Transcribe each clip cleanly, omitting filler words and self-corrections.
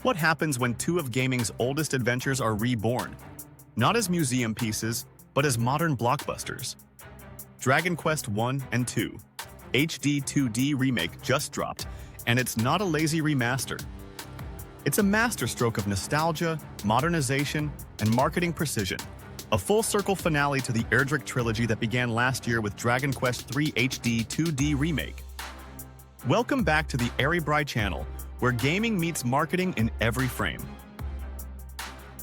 What happens when two of gaming's oldest adventures are reborn? Not as museum pieces, but as modern blockbusters. Dragon Quest I and II HD-2D Remake just dropped, and it's not a lazy remaster. It's a masterstroke of nostalgia, modernization, and marketing precision. A full-circle finale to the Erdrick trilogy that began last year with Dragon Quest III HD-2D Remake. Welcome back to the AriBri channel, where gaming meets marketing in every frame.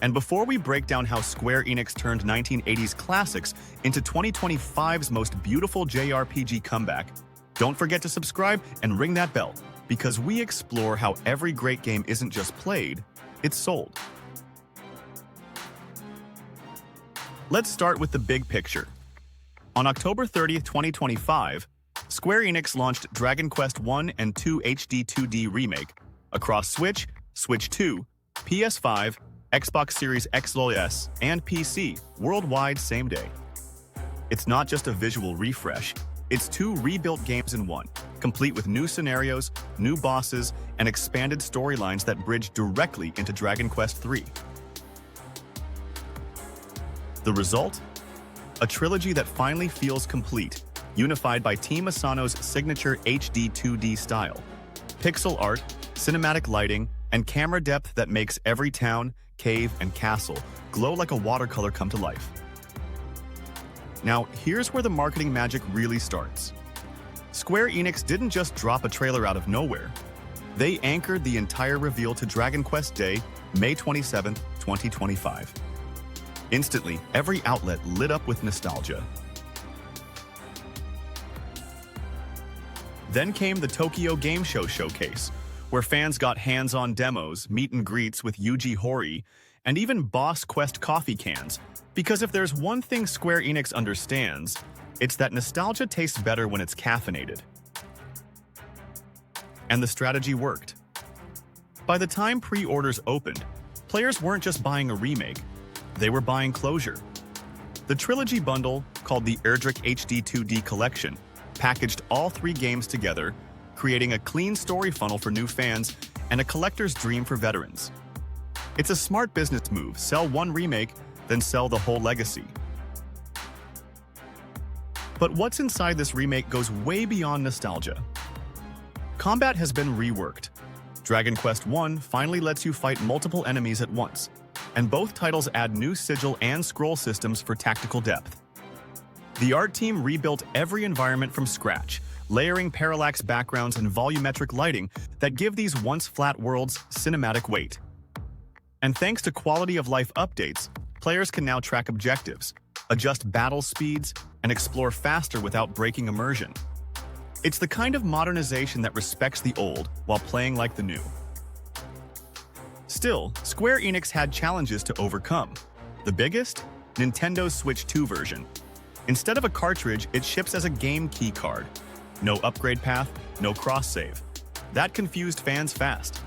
And before we break down how Square Enix turned 1980s classics into 2025's most beautiful JRPG comeback, don't forget to subscribe and ring that bell, because we explore how every great game isn't just played, it's sold. Let's start with the big picture. On October 30th, 2025, Square Enix launched Dragon Quest I and II HD-2D Remake across Switch, Switch 2, PS5, Xbox Series X, and PC worldwide same day. It's not just a visual refresh, it's two rebuilt games in one, complete with new scenarios, new bosses, and expanded storylines that bridge directly into Dragon Quest III. The result? A trilogy that finally feels complete, unified by Team Asano's signature HD-2D style. Pixel art, cinematic lighting, and camera depth that makes every town, cave, and castle glow like a watercolor come to life. Now, here's where the marketing magic really starts. Square Enix didn't just drop a trailer out of nowhere. They anchored the entire reveal to Dragon Quest Day, May 27, 2025. Instantly, every outlet lit up with nostalgia. Then came the Tokyo Game Show showcase, where fans got hands-on demos, meet and greets with Yuji Horii, and even Boss Quest coffee cans. Because if there's one thing Square Enix understands, it's that nostalgia tastes better when it's caffeinated. And the strategy worked. By the time pre-orders opened, players weren't just buying a remake, they were buying closure. The Trilogy bundle, called the Erdrick HD-2D Collection, packaged all three games together, creating a clean story funnel for new fans and a collector's dream for veterans. It's a smart business move: sell one remake, then sell the whole legacy. But what's inside this remake goes way beyond nostalgia. Combat has been reworked. Dragon Quest I finally lets you fight multiple enemies at once, and both titles add new sigil and scroll systems for tactical depth. The art team rebuilt every environment from scratch, layering parallax backgrounds and volumetric lighting that give these once flat worlds cinematic weight. And thanks to quality-of-life updates, players can now track objectives, adjust battle speeds, and explore faster without breaking immersion. It's the kind of modernization that respects the old while playing like the new. Still, Square Enix had challenges to overcome. The biggest? Nintendo's Switch 2 version. Instead of a cartridge, it ships as a game key card. No upgrade path, no cross-save. That confused fans fast.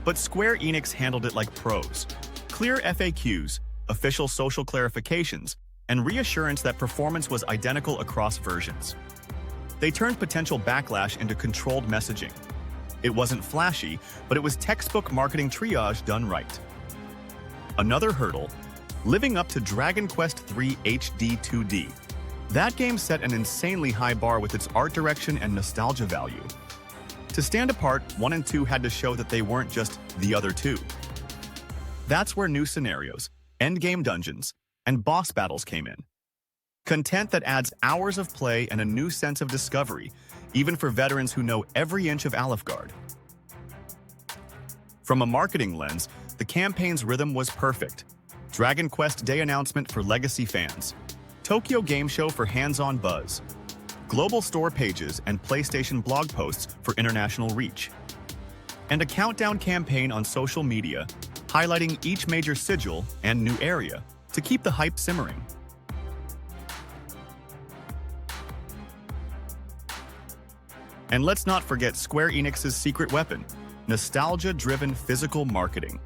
But Square Enix handled it like pros. Clear FAQs, official social clarifications, and reassurance that performance was identical across versions. They turned potential backlash into controlled messaging. It wasn't flashy, but it was textbook marketing triage done right. Another hurdle: living up to Dragon Quest III HD-2D. That game set an insanely high bar with its art direction and nostalgia value. To stand apart, 1 and 2 had to show that they weren't just the other two. That's where new scenarios, endgame dungeons, and boss battles came in. Content that adds hours of play and a new sense of discovery, even for veterans who know every inch of Alefgard. From a marketing lens, the campaign's rhythm was perfect. Dragon Quest Day announcement for legacy fans. Tokyo Game Show for hands-on buzz. Global store pages and PlayStation blog posts for international reach. And a countdown campaign on social media, highlighting each major sigil and new area to keep the hype simmering. And let's not forget Square Enix's secret weapon: nostalgia-driven physical marketing.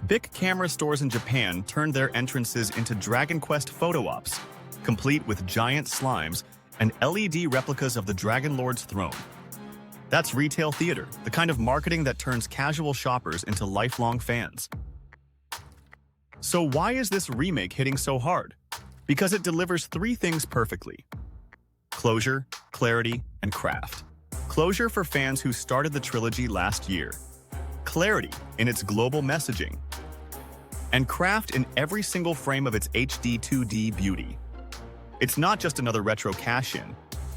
Big camera stores in Japan turned their entrances into Dragon Quest photo ops, complete with giant slimes and LED replicas of the Dragon Lord's throne. That's retail theater, the kind of marketing that turns casual shoppers into lifelong fans. So why is this remake hitting so hard? Because it delivers three things perfectly: closure, clarity, and craft. Closure for fans who started the trilogy last year. Clarity in its global messaging. And craft in every single frame of its HD-2D beauty. It's not just another retro cash-in.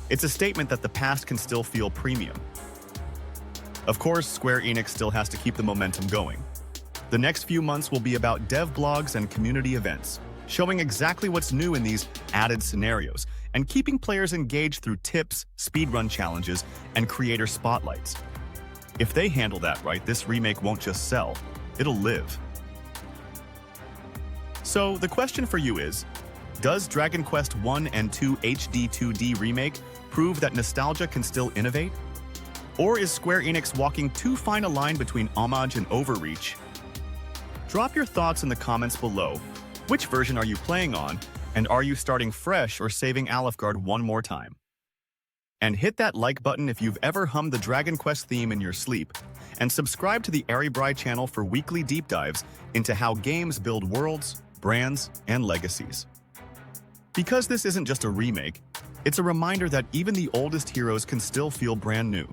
It's a statement that the past can still feel premium. Of course, Square Enix still has to keep the momentum going. The next few months will be about dev blogs and community events, showing exactly what's new in these added scenarios, and keeping players engaged through tips, speedrun challenges, and creator spotlights. If they handle that right, this remake won't just sell, it'll live. So, the question for you is, does Dragon Quest I and II HD-2D Remake prove that nostalgia can still innovate? Or is Square Enix walking too fine a line between homage and overreach? Drop your thoughts in the comments below. Which version are you playing on, and are you starting fresh or saving Alefgard one more time? And hit that like button if you've ever hummed the Dragon Quest theme in your sleep, and subscribe to the AriBri channel for weekly deep dives into how games build worlds, brands, and legacies. Because this isn't just a remake, it's a reminder that even the oldest heroes can still feel brand new.